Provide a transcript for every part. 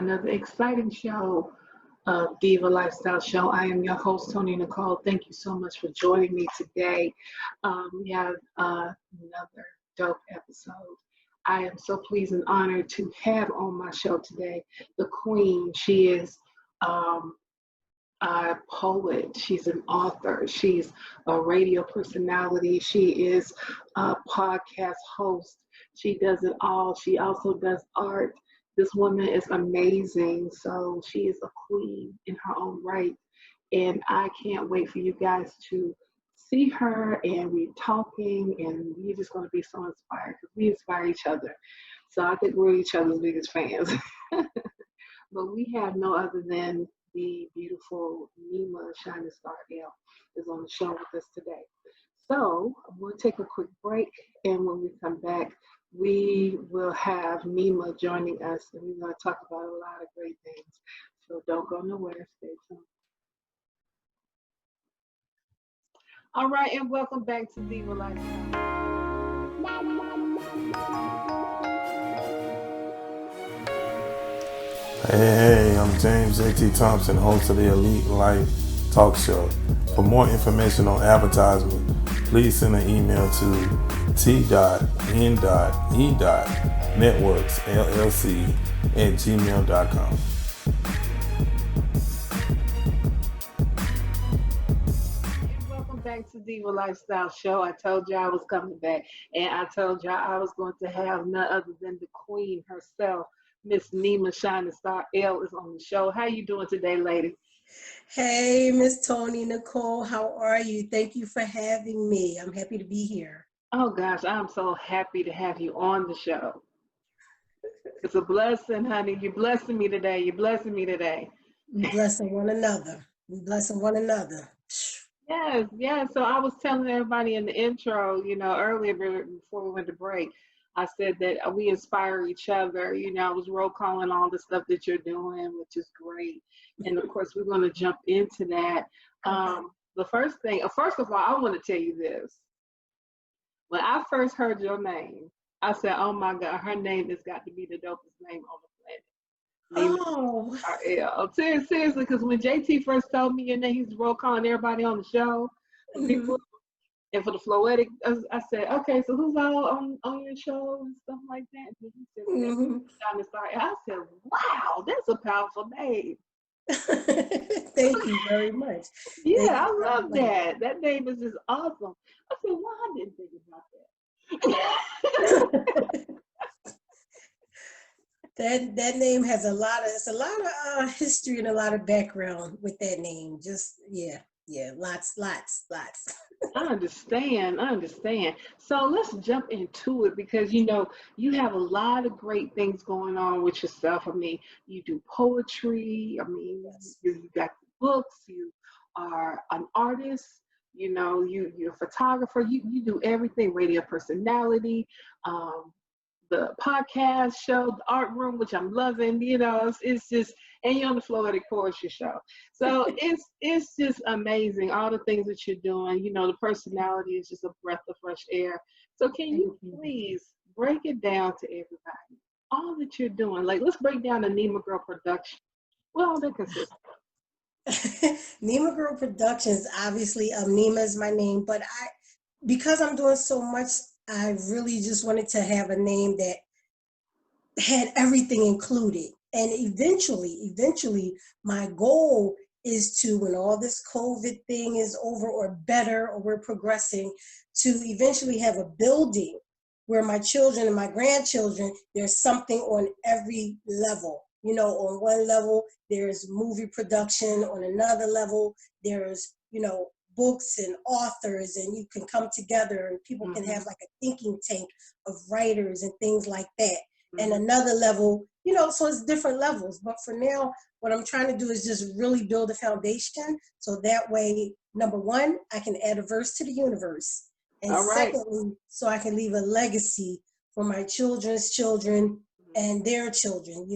another exciting show of Diva Lifestyle Show. I am your host, Tony Nicole. Thank you so much for joining me today. We have another dope episode. I am so pleased and honored to have on my show today the Queen. She is a poet, she's an author, she's a radio personality, she is a podcast host. She does it all. She also does art. This woman is amazing. So she is a queen in her own right. And I can't wait for you guys to see her, and we're talking, and we're just going to be so inspired because we inspire each other. So I think we're each other's biggest fans. But we have no other than the beautiful NIMA Shining Star L is on the show with us today. So we'll take a quick break, and when we come back, we will have NIMA joining us, and we're going to talk about a lot of great things. So don't go nowhere. Stay tuned. All right, and welcome back to Diva Lifestyle. Hey, I'm James J.T. Thompson, host of the Elite Life Talk Show. For more information on advertisement, please send an email to t.n.e.networksllc@gmail.com. Welcome back to Diva Lifestyle Show. I told you I was coming back, and I told you I was going to have none other than the Queen herself. Miss NIMA Shining Star L is on the show. How you doing today, lady? Hey, Miss Tony Nicole, how are you? Thank you for having me. I'm happy to be here. Oh gosh, I'm so happy to have you on the show. It's a blessing, honey. You're blessing me today. You're blessing me today. We blessing one another. We blessing one another. Yes, yes. So I was telling everybody in the intro, earlier before we went to break, I said that we inspire each other. I was roll calling all the stuff that you're doing, which is great. And of course, we're going to jump into that. The first of all, I want to tell you this. When I first heard your name, I said, oh my God, her name has got to be the dopest name on the planet. Oh. Seriously, because when JT first told me your name, he's roll calling everybody on the show. People, and for the Floetic, I said, okay, so who's all on your show and stuff like that? And he said, I said, wow, that's a powerful name. Thank you very much. Yeah, I love that. That name is just awesome. I said, well, I didn't think about that. That name has a lot of history and a lot of background with that name. Just lots. I understand. So let's jump into it because you have a lot of great things going on with yourself. I mean, you do poetry. I mean, you got books. You are an artist. You're a photographer. You do everything. Radio personality. The podcast show, the art room, which I'm loving, it's just, and you're on the Floetic Poetry Show. So it's just amazing, all the things that you're doing. The personality is just a breath of fresh air. So can you please break it down to everybody, all that you're doing? Like, let's break down the NIMA Girl production. What all that consists of? NIMA Girl Productions, obviously, NIMA is my name, but because I'm doing so much, I really just wanted to have a name that had everything included. And eventually, my goal is to, when all this COVID thing is over or better, or we're progressing, to eventually have a building where my children and my grandchildren, there's something on every level. On one level, there's movie production. On another level, there's, books and authors, and you can come together and people can have like a thinking tank of writers and things like that. And another level, so it's different levels. But for now, what I'm trying to do is just really build a foundation. So that way, number one, I can add a verse to the universe. And secondly, so I can leave a legacy for my children's children and their children.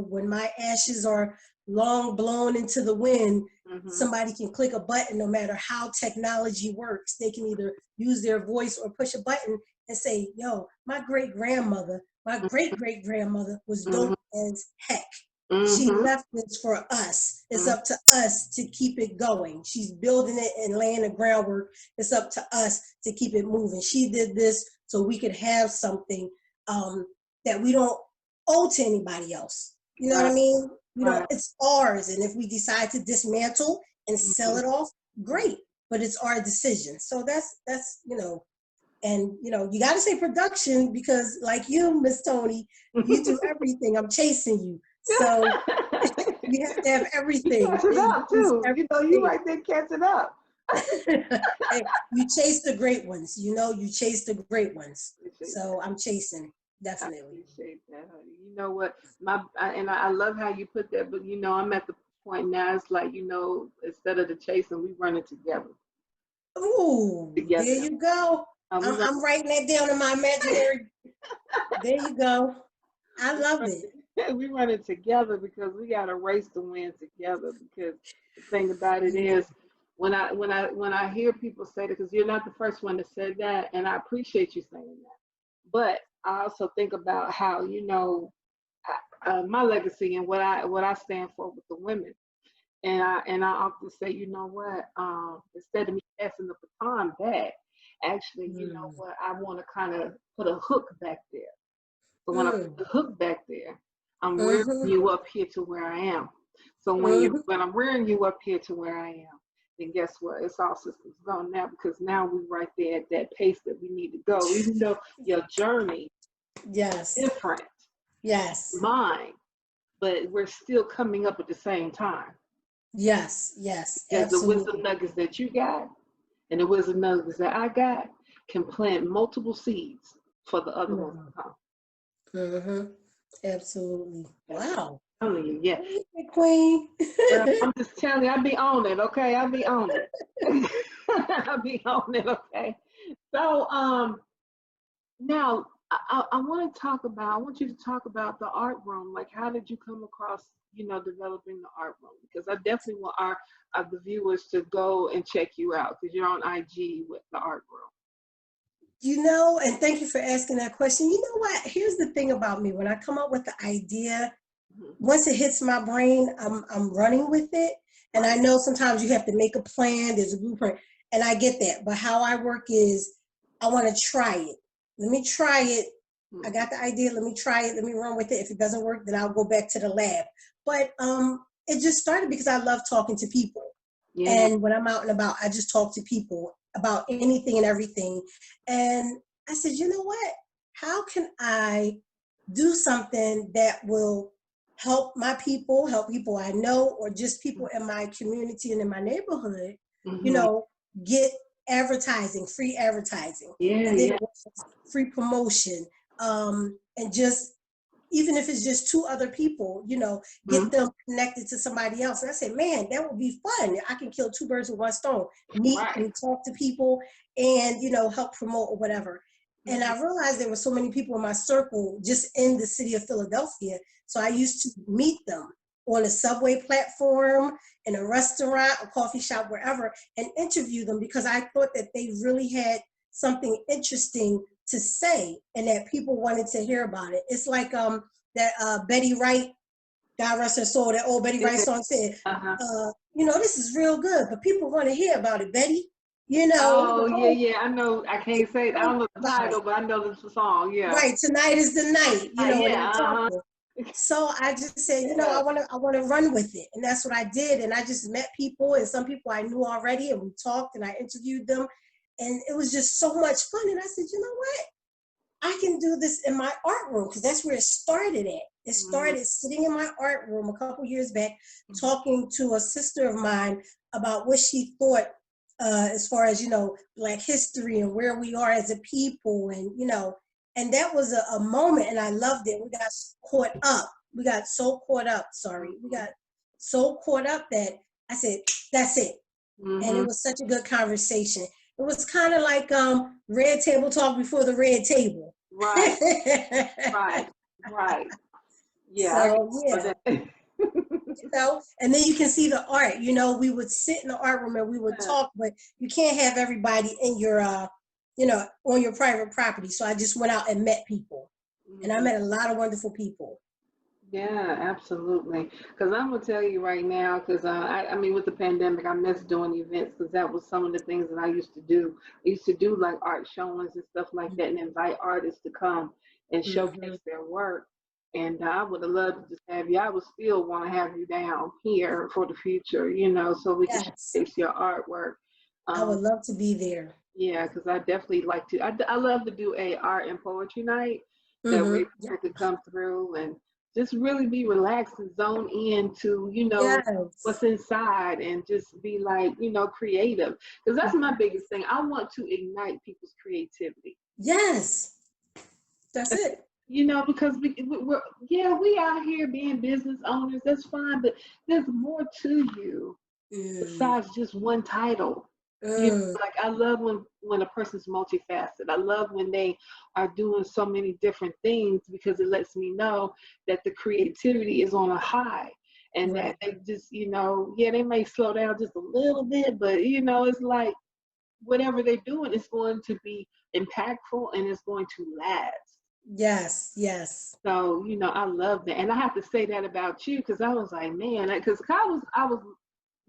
When my ashes are long blown into the wind, somebody can click a button. No matter how technology works, they can either use their voice or push a button and say, yo, my great-great-grandmother was dope as heck. She Mm-hmm. left this for us. It's Mm-hmm. up to us to keep it going. She's building it and laying the groundwork. It's up to us to keep it moving. She did this so we could have something that we don't owe to anybody else. You know what I Right. mean? Right. It's ours. And if we decide to dismantle and sell Mm-hmm. it off, great. But it's our decision. So that's and you got to say production, because like you, Miss Tony, you do everything. I'm chasing you. So you have to have You everything. catch it up too. You Everything. right there catch it up. Hey, you chase the great ones. You chase the great ones. Appreciate So that. I'm chasing, I definitely. appreciate that, honey. You know what? I love how you put that, but I'm at the point now. It's like instead of the chasing, we run it together. Ooh, there Together. you go. We run. I'm writing that down in my imaginary. There you go. I love it. We run it together because we got a race to win together. Because the thing about it is, when I hear people say that, because you're not the first one that said that, and I appreciate you saying that. But I also think about how my legacy and what I stand for with the women, and I often say, what, instead of me passing the baton back, actually, what, I want to kind of put a hook back there. So when I put the hook back there, I'm rearing you up here to where I am. So when I'm rearing you up here to where I am, then guess what? It's all systems go now, because now we're right there at that pace that we need to go. Even though your journey Yes. is different, Yes. mine, but we're still coming up at the same time. Yes. Yes. Because the Absolutely. wisdom nuggets that you got and the wisdom nuggets that I got can plant multiple seeds for the other ones to come. Mm-hmm. Absolutely. Wow. I'm telling you, yeah. Queen. Well, I'm just telling you, I be on it, okay? I be on it. I be on it, okay? So now I want you to talk about the art room. Like, how did you come across, developing the art room? Because I definitely want the viewers to go and check you out, because you're on IG with the art room. And thank you for asking that question. You know what? Here's the thing about me. When I come up with the idea, once it hits my brain, I'm running with it. And I know sometimes you have to make a plan. There's a blueprint, and I get that. But how I work is, I want to try it. Let me try it. I got the idea. Let me try it. Let me run with it. If it doesn't work, then I'll go back to the lab. But it just started because I love talking to people. Yeah. And when I'm out and about, I just talk to people about anything and everything. And I said, you know what? How can I do something that will help my people, help people I know, or just people in my community and in my neighborhood, get advertising, free advertising, and then free promotion, and just, even if it's just two other people, get them connected to somebody else. And I said, man, that would be fun. I can kill two birds with one stone, meet and talk to people and, help promote or whatever. And I realized there were so many people in my circle just in the city of Philadelphia. So I used to meet them on a subway platform, in a restaurant, a coffee shop, wherever, and interview them, because I thought that they really had something interesting to say and that people wanted to hear about it. It's like that Betty Wright, God rest her soul, that old Betty Wright song said, this is real good, but people want to hear about it, Betty. Oh, yeah, I know. I can't say it. I don't know the title, but I know this song, yeah. Right, tonight is the night, So I just said, I want to run with it. And that's what I did. And I just met people, and some people I knew already, and we talked and I interviewed them. And it was just so much fun. And I said, you know what? I can do this in my art room, because that's where it started at. It started sitting in my art room a couple years back, talking to a sister of mine about what she thought as far as, Black history and where we are as a people, and that was a moment, and I loved it. We got caught up. We got so caught up, We got so caught up that I said, that's it. And it was such a good conversation. It was kind of like red table talk before the red table. Right. Right. Yeah. So, yeah. And then you can see the art. We would sit in the art room and we would talk, but you can't have everybody in your, on your private property. So I just went out and met people. And I met a lot of wonderful people. Yeah, absolutely. Because I'm gonna tell you right now, because I mean, with the pandemic, I miss doing events because that was some of the things that I used to do. I used to do like art showings and stuff like that, and invite artists to come and Mm-hmm. showcase their work. And I would have loved to just have you. I would still want to have you down here for the future, so we can Yes, showcase your artwork. I Um, would love to be there. yeah, because I definitely like to. I love to do a art and poetry night that way Mm-hmm. people could come through and just really be relaxed and zone in to Yes. what's inside and just be like creative. Because that's my biggest thing. I want to ignite people's creativity. Yes. That's it. Because we're yeah, we out here being business owners. That's fine, but there's more to you Mm. besides just one title. Mm. Like I love when a person's multifaceted. I love when they are doing so many different things because it lets me know that the creativity is on a high and that Right. they just, yeah, they may slow down just a little bit, but it's like whatever they're doing is going to be impactful and it's going to last. Yes. Yes. So, I love that. And I have to say that about you because I was like, man, because I was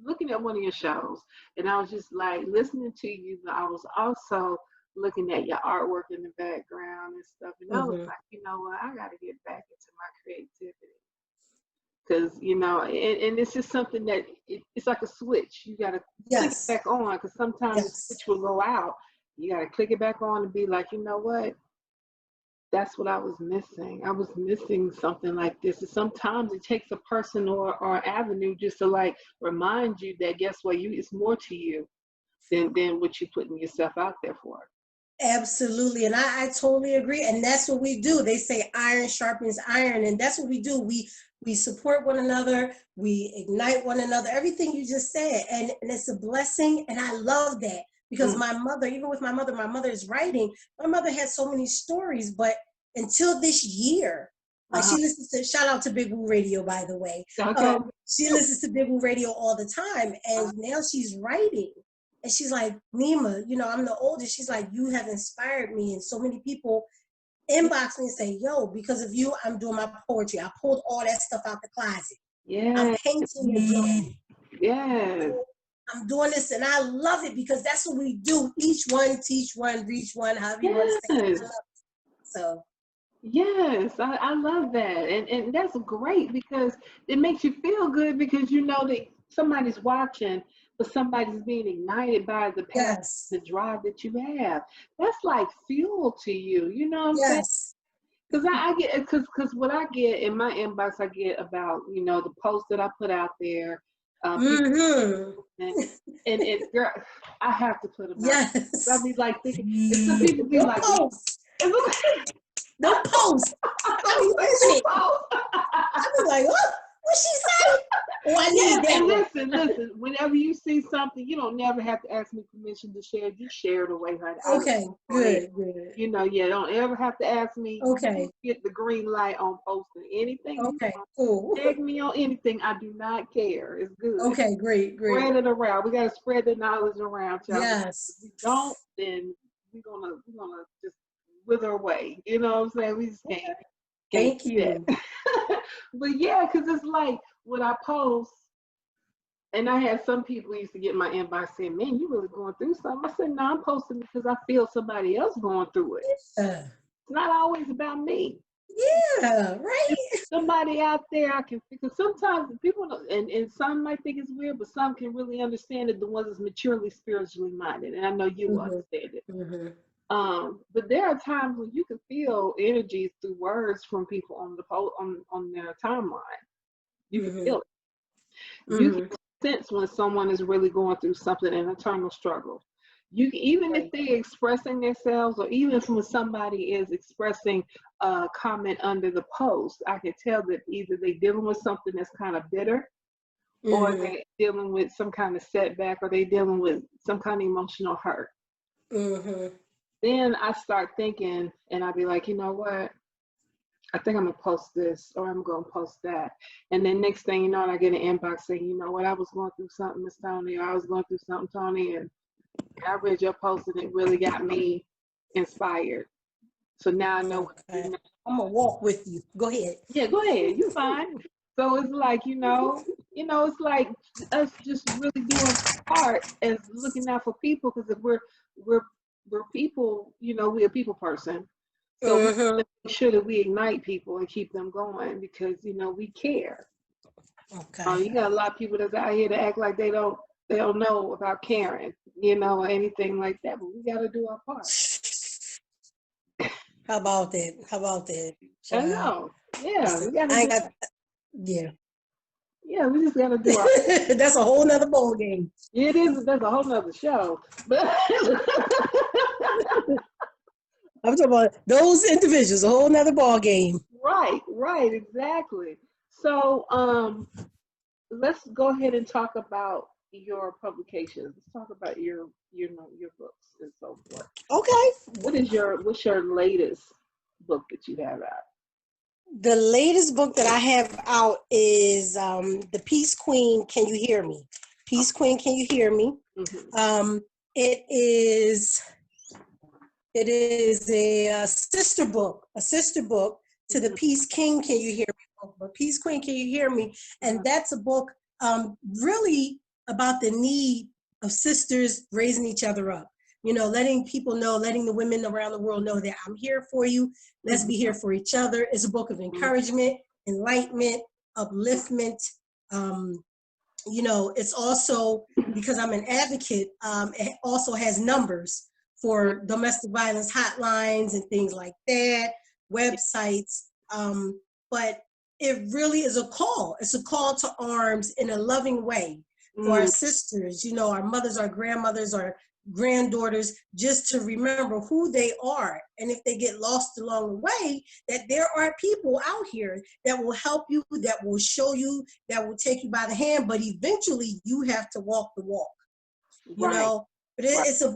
looking at one of your shows and I was just like listening to you, but I was also looking at your artwork in the background and stuff. And I was Mm-hmm. like, you know what, I got to get back into my creativity. Because, and it's just something that it's like a switch. You got to click it Yes. back on because sometimes the Yes. switch will go out. You got to click it back on and be like, you know what? That's what I was missing. I was missing something like this. And sometimes it takes a person or avenue just to like remind you that guess what, it's more to you than what you're putting yourself out there for. Absolutely. And I totally agree. And that's what we do. They say iron sharpens iron. And that's what we do. We support one another, we ignite one another, everything you just said. And it's a blessing. And I love that because Mm, my mother, even with my mother is writing. My mother had so many stories, but until this year, like uh-huh. she listens to shout out to Big Woo Radio, by the way. Okay. She listens to Big Woo Radio all the time. And now she's writing. And she's like, Nima, I'm the oldest. She's like, you have inspired me. And so many people inbox me and say, yo, because of you, I'm doing my poetry. I pulled all that stuff out the closet. I'm Yeah. painting again. Yes. I'm doing this and I love it because that's what we do. Each one, teach one, reach one, however you want to say it. I love Yes. it. So, Yes, I love that. And that's great because it makes you feel good because you know that somebody's watching, but somebody's being ignited by the passion, yes, the drive that you have. That's like fuel to you. You know what I'm saying? yes. Because I get because what I get in my inbox, I get about the posts that I put out there, people, Mm-hmm. and girl, I have to put them out. I Yes. be like thinking, and some people be No like, post. No post. I be pushing it. I be like, what she say? Oh, I Yes, need that and one. listen. Whenever you see something, you don't never have to ask me permission to share. Just share it away, honey. I Okay, go ahead. good, good. Yeah, don't ever have to ask me. Okay, You get the green light on posting anything you okay, want. cool. Tag me on anything. I do not care. It's good. Okay, great, great. Spread it around. We gotta spread the knowledge around, y'all. If Yes. we don't, then we're gonna just wither away. You know what I'm saying? We just can't Thank do you. that. But yeah, because it's like what I post. And I had some people used to get my inbox saying, man, you really going through something. I said, no, I'm posting because I feel somebody else going through it. Yeah, It's not always about me. yeah, It's right? somebody out there I can, because sometimes people, and some might think it's weird, but some can really understand it, the ones that's maturely spiritually minded. And I know you will Mm-hmm, understand it. mm-hmm. But there are times when you can feel energies through words from people on on their timeline. You can Mm-hmm. feel it. You can Mm-hmm. sense when someone is really going through something, an internal struggle. You can, even if Right. they're expressing themselves, or even when somebody is expressing a comment under the post, I can tell that either they're dealing with something that's kind of bitter, or Mm-hmm. they're dealing with some kind of setback, or they're dealing with some kind of emotional hurt. Mm-hmm. Then I start thinking, and I'll be like, you know what? I think I'm gonna post this or I'm gonna post that. And then next thing you know, I get an inbox saying, you know what, I was going through something, Miss Tony, or I was going through something, Tony, and I read your post and it really got me inspired. So now I know what to do Okay. next. I'm gonna walk with you. Go ahead. Yeah, go ahead. You fine. So it's like, it's like us just really doing our part as looking out for people, because if we're we're people, we're a people person. So we Mm-hmm. make sure that we ignite people and keep them going, because we care. Okay. You got a lot of people that's out here to act like they don't know about caring, or anything like that. But we got to do our part. How about that? How about that? I Child. know. Yeah, Listen, we got to I ain't do. got. Yeah. Yeah, we just got to do our. That's a whole nother ball game. It is. That's a whole nother show. But I'm talking about those individuals, a whole nother ball game. right, exactly. So, let's go ahead and talk about your publications. Let's talk about your books and so forth. Okay. What's your latest book that you have out? The latest book that I have out is The Peace Queen, Can You Hear Me? Peace Queen, Can You Hear Me? Mm-hmm. It is a sister book to the Mhm. Peace King, Can You Hear Me? Book, but Peace Queen, Can You Hear Me? And that's a book really about the need of sisters raising each other up. Letting people know, letting the women around the world know that I'm here for you. Let's be here for each other. It's a book of encouragement, enlightenment, upliftment. It's also, because I'm an advocate, it also has numbers for domestic violence hotlines and things like that, websites. But it really is a call. It's a call to arms in a loving way for our sisters, our mothers, our grandmothers, our granddaughters, just to remember who they are. And if they get lost along the way, that there are people out here that will help you, that will show you, that will take you by the hand, but eventually you have to walk the walk, Right. But Right. it's a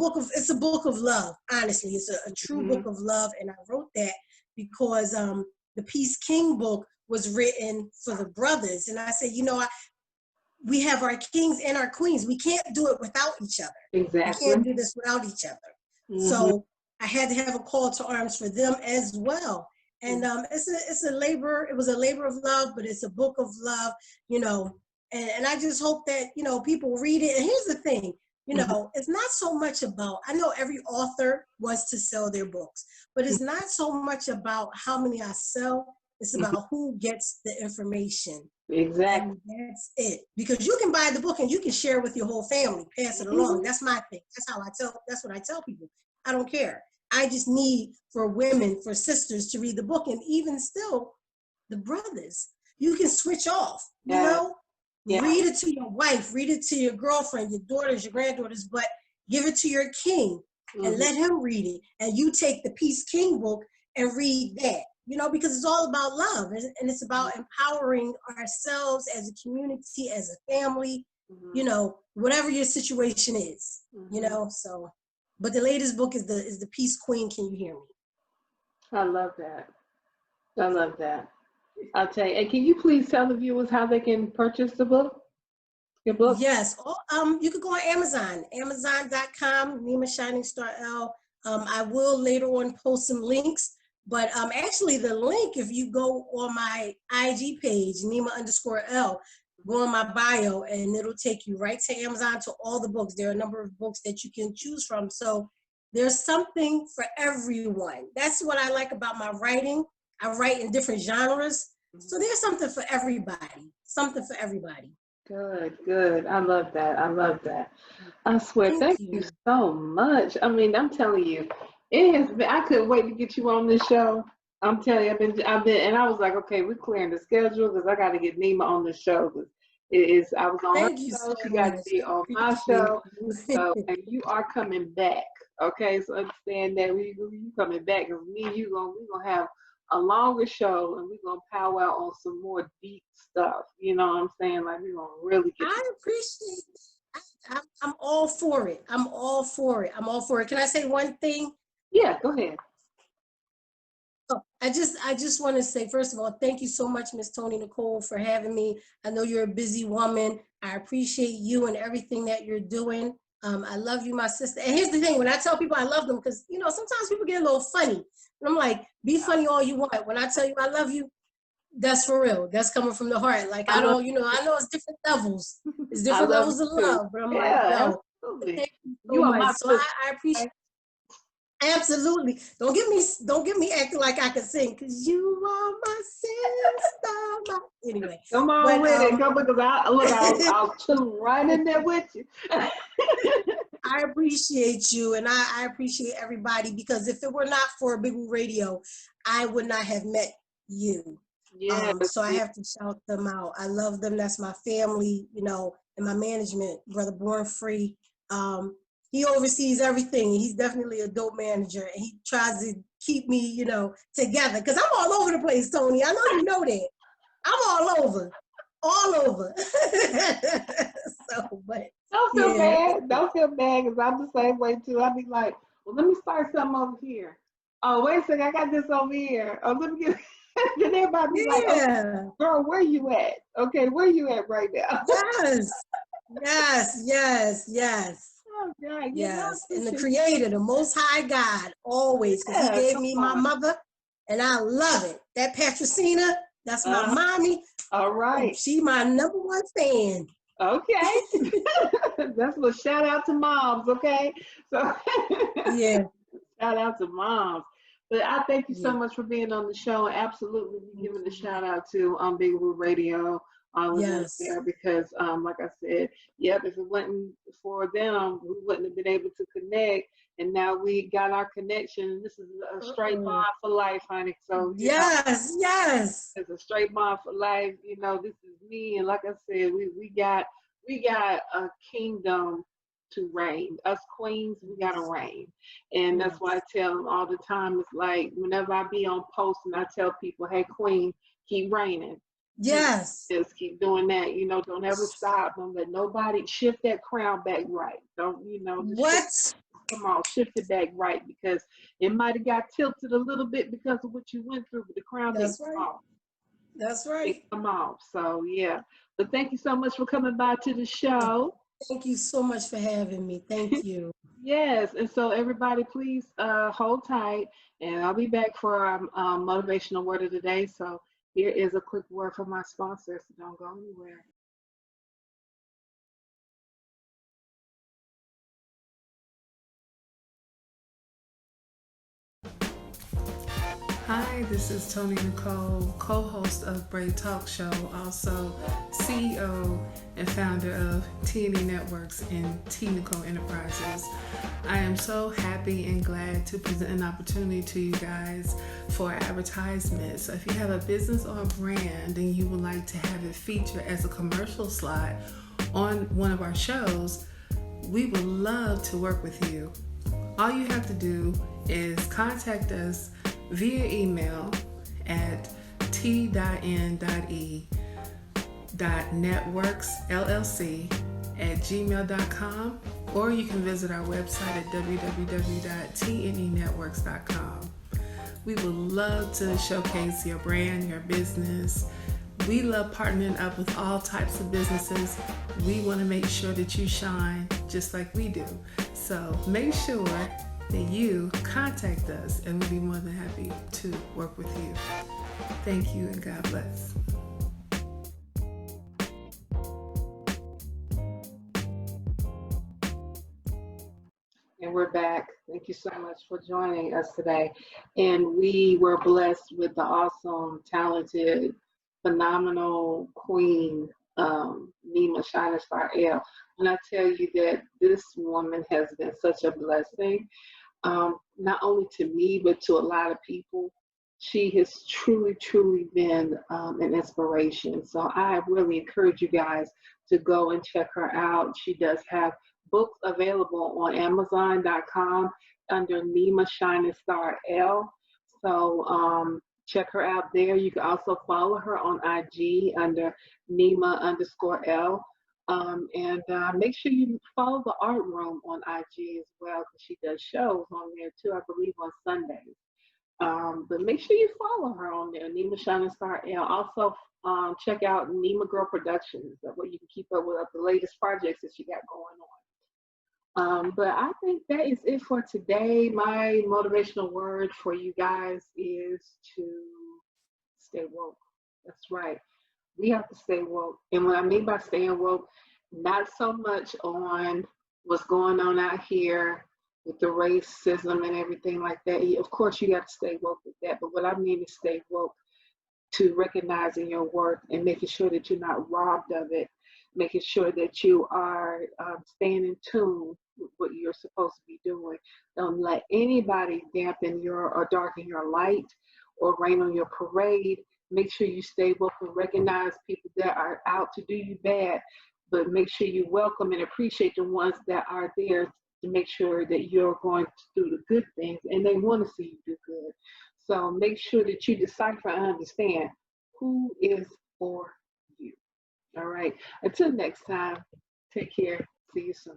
book of love. Honestly, it's a true book of love. And I wrote that because the Peace King book was written for the brothers. And I said, we have our kings and our queens. We can't do it without each other. Exactly. We can't do this without each other. So I had to have a call to arms for them as well. And it's a labor. It was a labor of love, but it's a book of love, And I just hope that people read it. And here's the thing, it's not so much about. I know every author wants to sell their books, but it's not so much about how many I sell. It's about who gets the information. Exactly. And that's it. Because you can buy the book and you can share it with your whole family, pass it along. That's my thing. That's what I tell people. I don't care. I just need for women, for sisters to read the book. And even still, the brothers, you can switch off, Yeah. Read it to your wife, read it to your girlfriend, your daughters, your granddaughters, but give it to your king and let him read it. And you take the Peace King book and read that. Because it's all about love, and it's about empowering ourselves as a community, as a family, whatever your situation is, so. But the latest book is the Peace Queen, Can You Hear Me? I love that. I love that. I'll tell you. And can you please tell the viewers how they can purchase the book? Your book? Yes. You could go on Amazon, Amazon.com, NIMA Shining Star L. I will later on post some links. But actually, the link, if you go on my IG page, NIMA_L, go on my bio, and it'll take you right to Amazon to all the books. There are a number of books that you can choose from. So there's something for everyone. That's what I like about my writing. I write in different genres. So there's something for everybody. Something for everybody. Good. I love that. I swear, thank you so much. I mean, I'm telling you, it has been, I couldn't wait to get you on this show. I'm telling you, I've been, and I was like, okay, we're clearing the schedule because I got to get NIMA on the show. Because I was on her show, she got to be on my show. So, and you are coming back. Okay, so understand that you coming back, because me and you we're gonna have a longer show, and we're gonna powwow on some more deep stuff. You know what I'm saying? Like, we're gonna really get. I appreciate it. I'm all for it. I'm all for it. Can I say one thing? Yeah, go ahead. Oh, I just want to say, first of all, thank you so much, Miss Toni Nicole, for having me. I know you're a busy woman. I appreciate you and everything that you're doing. I love you, my sister. And here's the thing, when I tell people I love them, because, you know, sometimes people get a little funny. And I'm like, be funny all you want. When I tell you I love you, that's for real. That's coming from the heart. Like, I don't, you know, I know it's different levels. It's I different love levels of you too. love. But I'm like, Yeah, yo, absolutely. thank you so You are much. my So sister. I appreciate. Absolutely. Don't get me acting like I can sing, because you are my sister. Anyway. Come on But with it. Come because I'll tune right in there with you. I appreciate you, and I appreciate everybody, because if it were not for Big Woo Radio, I would not have met you. Yes, So I have to shout them out. I love them. That's my family, you know, and my management, Brother Born Free. He oversees everything. He's definitely a dope manager, and he tries to keep me, you know, together, because I'm all over the place, Tony. I know you know that. I'm all over. So, but don't feel yeah. bad. Don't feel bad because I'm the same way too. I'll be like, well, let me start something over here. Oh, wait a second, I got this over here. Oh, let me get. Then everybody be like, oh, Yeah. girl, where you at? Okay, where you at right now? Yes. Oh God, Yes. And the creator, the most high God, always, because he gave me my mother, and I love it. That Patricina, that's my mommy. All right. She my number one fan. Okay. That's what shout out to moms, okay? So Yeah. shout out to moms. But I thank you so much for being on the show. Absolutely be giving a shout out to Big Woo Radio, all of them there, because like I said, yep, if it wasn't for them, we wouldn't have been able to connect. And now we got our connection. This is a straight bond for life, honey. So yes. It's a straight bond for life. You know, this is me, and like I said, we got a kingdom to reign. Us queens, we gotta reign. And that's why I tell them all the time. It's like whenever I be on post and I tell people, hey queen, keep reigning. Yes. Just keep doing that. You know, don't ever stop. Don't let nobody shift that crown back right. Don't, you know, come on, shift it back right, because it might have got tilted a little bit because of what you went through, but the crown didn't come off. That's right. It come off. So yeah. But thank you so much for coming by to the show. Thank you so much for having me. Thank you. Yes, and so everybody, please hold tight, and I'll be back for our motivational word of the day. So here is a quick word from my sponsor, so don't go anywhere. Hi, this is Tony Nicole, co-host of Braid Talk Show, also CEO and founder of T&E Networks and T Nicole Enterprises. I am so happy and glad to present an opportunity to you guys for advertisement. So if you have a business or a brand and you would like to have it featured as a commercial slot on one of our shows, we would love to work with you. All you have to do is contact us via email at t.n.e.networksllc@gmail.com, or you can visit our website at www.tnenetworks.com. We would love to showcase your brand, your business. We love partnering up with all types of businesses. We want to make sure that you shine just like we do. So make sure that you contact us, and we'll be more than happy to work with you. Thank you, and God bless. And we're back. Thank you so much for joining us today. And we were blessed with the awesome, talented, phenomenal queen, NIMA SHININGSTAR L. And I tell you that this woman has been such a blessing, not only to me, but to a lot of people. She has truly been an inspiration. So I really encourage you guys to go and check her out. She does have books available on Amazon.com under NIMA SHININGSTAR L. So check her out there. You can also follow her on IG under NIMA_L. And make sure you follow the art room on IG as well, because she does shows on there too, I believe on Sundays. But make sure you follow her on there, NIMA SHININGSTAR L. Also check out NIMA Girl Productions, where you can keep up with the latest projects that she got going on. But I think that is it for today. My motivational word for you guys is to stay woke. That's right. We have to stay woke. And what I mean by staying woke, not so much on what's going on out here with the racism and everything like that. Of course, you got to stay woke with that. But what I mean is stay woke to recognizing your worth and making sure that you're not robbed of it, making sure that you are staying in tune with what you're supposed to be doing. Don't let anybody dampen your or darken your light or rain on your parade. Make sure you stay woke and recognize people that are out to do you bad, but make sure you welcome and appreciate the ones that are there to make sure that you're going to do the good things and they want to see you do good. So make sure that you decipher and understand who is for you. All right. Until next time, take care. See you soon.